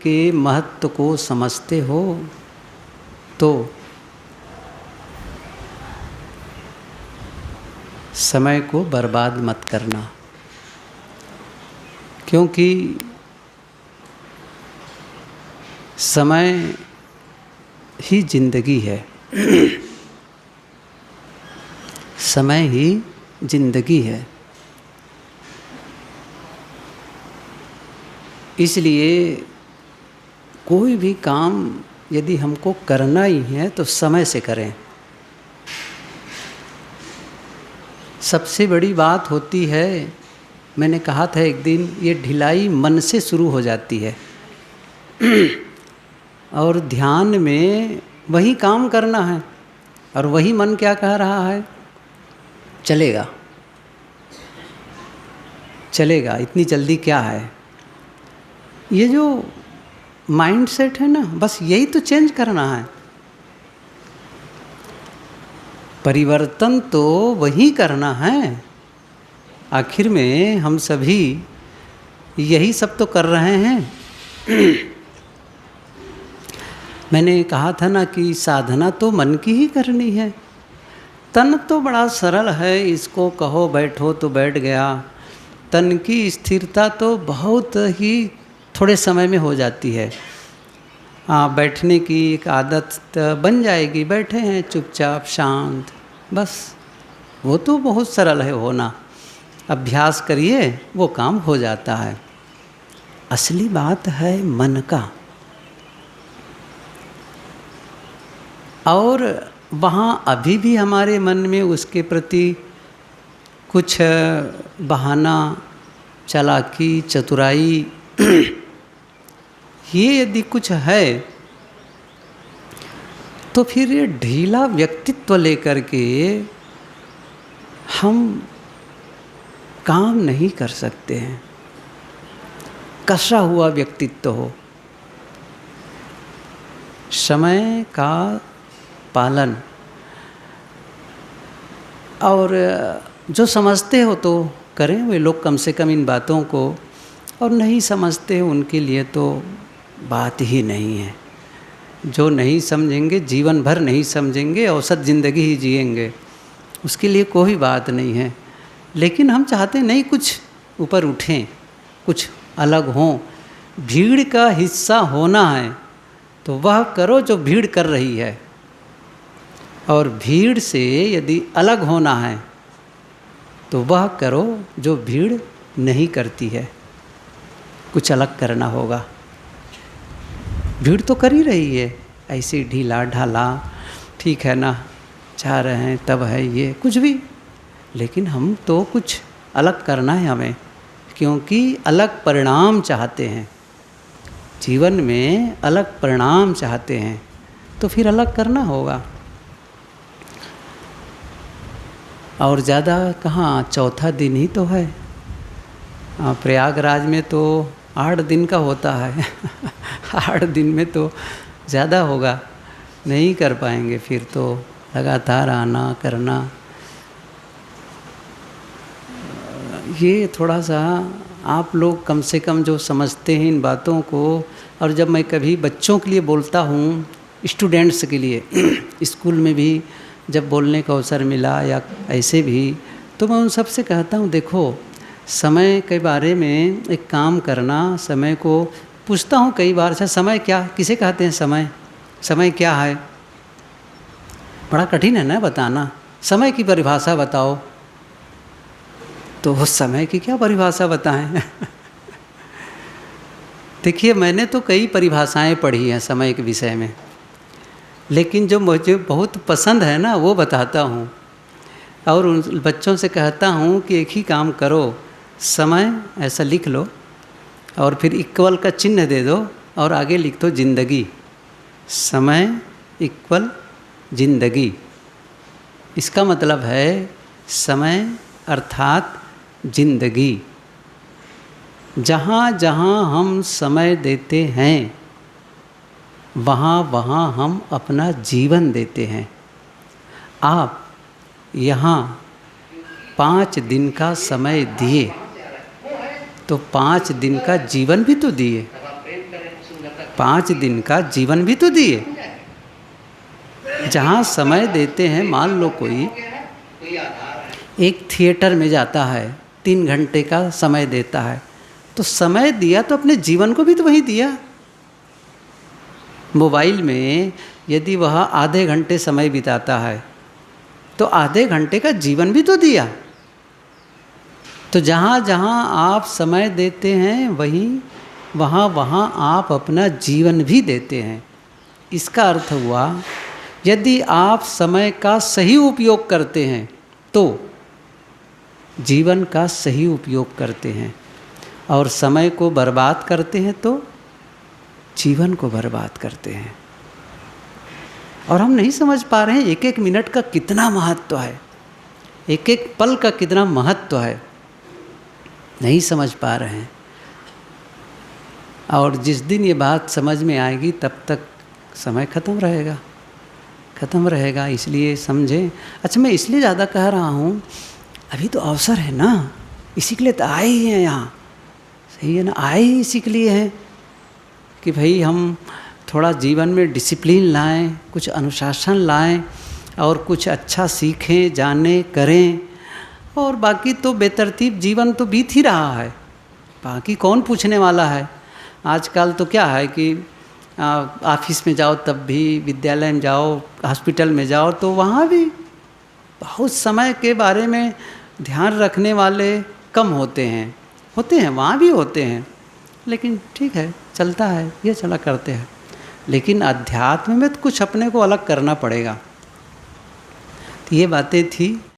के महत्व को समझते हो तो समय को बर्बाद मत करना, क्योंकि समय ही जिंदगी है। समय ही जिंदगी है। इसलिए कोई भी काम यदि हमको करना ही है तो समय से करें। सबसे बड़ी बात होती है, मैंने कहा था एक दिन, ये ढिलाई मन से शुरू हो जाती है। और ध्यान में वही काम करना है और वही मन क्या कह रहा है, चलेगा चलेगा, इतनी जल्दी क्या है। ये जो माइंड सेट है ना, बस यही तो चेंज करना है। परिवर्तन तो वही करना है। आखिर में हम सभी यही सब तो कर रहे हैं। मैंने कहा था ना कि साधना तो मन की ही करनी है। तन तो बड़ा सरल है, इसको कहो बैठो तो बैठ गया। तन की स्थिरता तो बहुत ही थोड़े समय में हो जाती है। हाँ, बैठने की एक आदत बन जाएगी, बैठे हैं चुपचाप शांत, बस वो तो बहुत सरल है होना। अभ्यास करिए, वो काम हो जाता है। असली बात है मन का। और वहाँ अभी भी हमारे मन में उसके प्रति कुछ बहाना, चालाकी, चतुराई ये यदि कुछ है तो फिर ये ढीला व्यक्तित्व लेकर के हम काम नहीं कर सकते हैं। कसा हुआ व्यक्तित्व हो। समय का पालन, और जो समझते हो तो करें वे लोग कम से कम इन बातों को, और नहीं समझते उनके लिए तो बात ही नहीं है। जो नहीं समझेंगे, जीवन भर नहीं समझेंगे, औसत ज़िंदगी ही जिएंगे, उसके लिए कोई बात नहीं है। लेकिन हम चाहते नहीं कुछ ऊपर उठें, कुछ अलग हों। भीड़ का हिस्सा होना है तो वह करो जो भीड़ कर रही है, और भीड़ से यदि अलग होना है तो वह करो जो भीड़ नहीं करती है। कुछ अलग करना होगा। भीड़ तो कर ही रही है ऐसे ढीला ढाला, ठीक है ना, चाह रहे हैं तब है ये कुछ भी, लेकिन हम तो कुछ अलग करना है हमें, क्योंकि अलग परिणाम चाहते हैं। जीवन में अलग परिणाम चाहते हैं तो फिर अलग करना होगा। और ज़्यादा कहाँ, चौथा दिन ही तो है। प्रयागराज में तो 8 दिन का होता है। 8 दिन में तो ज़्यादा होगा, नहीं कर पाएंगे। फिर तो लगातार आना करना, ये थोड़ा सा आप लोग कम से कम जो समझते हैं इन बातों को। और जब मैं कभी बच्चों के लिए बोलता हूँ, स्टूडेंट्स के लिए स्कूल में भी जब बोलने का अवसर मिला या ऐसे भी, तो मैं उन सब से कहता हूँ, देखो समय के बारे में एक काम करना। समय को पूछता हूँ कई बार, अच्छा समय क्या, किसे कहते हैं समय, समय क्या है। बड़ा कठिन है ना बताना, समय की परिभाषा बताओ। तो उस समय की क्या परिभाषा बताएं। देखिए, मैंने तो कई परिभाषाएं पढ़ी हैं समय के विषय में, लेकिन जो मुझे बहुत पसंद है ना वो बताता हूँ। और उन बच्चों से कहता हूँ कि एक ही काम करो, समय ऐसा लिख लो और फिर इक्वल का चिन्ह दे दो और आगे लिख दो जिंदगी। समय इक्वल जिंदगी। इसका मतलब है समय अर्थात जिंदगी। जहाँ जहाँ हम समय देते हैं वहाँ वहाँ हम अपना जीवन देते हैं। आप यहाँ 5 दिन का समय दिए तो 5 दिन का जीवन भी तो दिए। 5 दिन का जीवन भी तो दिए। जहाँ समय देते हैं, मान लो कोई एक थिएटर में जाता है, 3 घंटे का समय देता है, तो समय दिया तो अपने जीवन को भी तो वही दिया। मोबाइल में यदि वह आधे घंटे समय बिताता है तो आधे घंटे का जीवन भी तो दिया। तो जहाँ जहाँ आप समय देते हैं वहाँ आप अपना जीवन भी देते हैं। इसका अर्थ हुआ, यदि आप समय का सही उपयोग करते हैं तो जीवन का सही उपयोग करते हैं, और समय को बर्बाद करते हैं तो जीवन को बर्बाद करते हैं। और हम नहीं समझ पा रहे हैं एक एक मिनट का कितना महत्व है, एक एक पल का कितना महत्व है, नहीं समझ पा रहे हैं। और जिस दिन ये बात समझ में आएगी तब तक समय ख़त्म रहेगा। इसलिए समझें। अच्छा, मैं इसलिए ज़्यादा कह रहा हूँ, अभी तो अवसर है ना, इसी के लिए तो आए ही हैं यहाँ, सही है ना, आए ही इसी के लिए हैं कि भाई हम थोड़ा जीवन में डिसिप्लिन लाएं, कुछ अनुशासन लाएं और कुछ अच्छा सीखें, जानें, करें। और बाकी तो बेतरतीब जीवन तो बीत ही रहा है, बाकी कौन पूछने वाला है। आजकल तो क्या है कि ऑफिस में जाओ तब भी, विद्यालय में जाओ, हॉस्पिटल में जाओ तो वहाँ भी बहुत समय के बारे में ध्यान रखने वाले कम होते हैं, वहाँ भी होते हैं, लेकिन ठीक है, चलता है, ये चला करते हैं। लेकिन अध्यात्म में तो कुछ अपने को अलग करना पड़ेगा। तो ये बातें थी।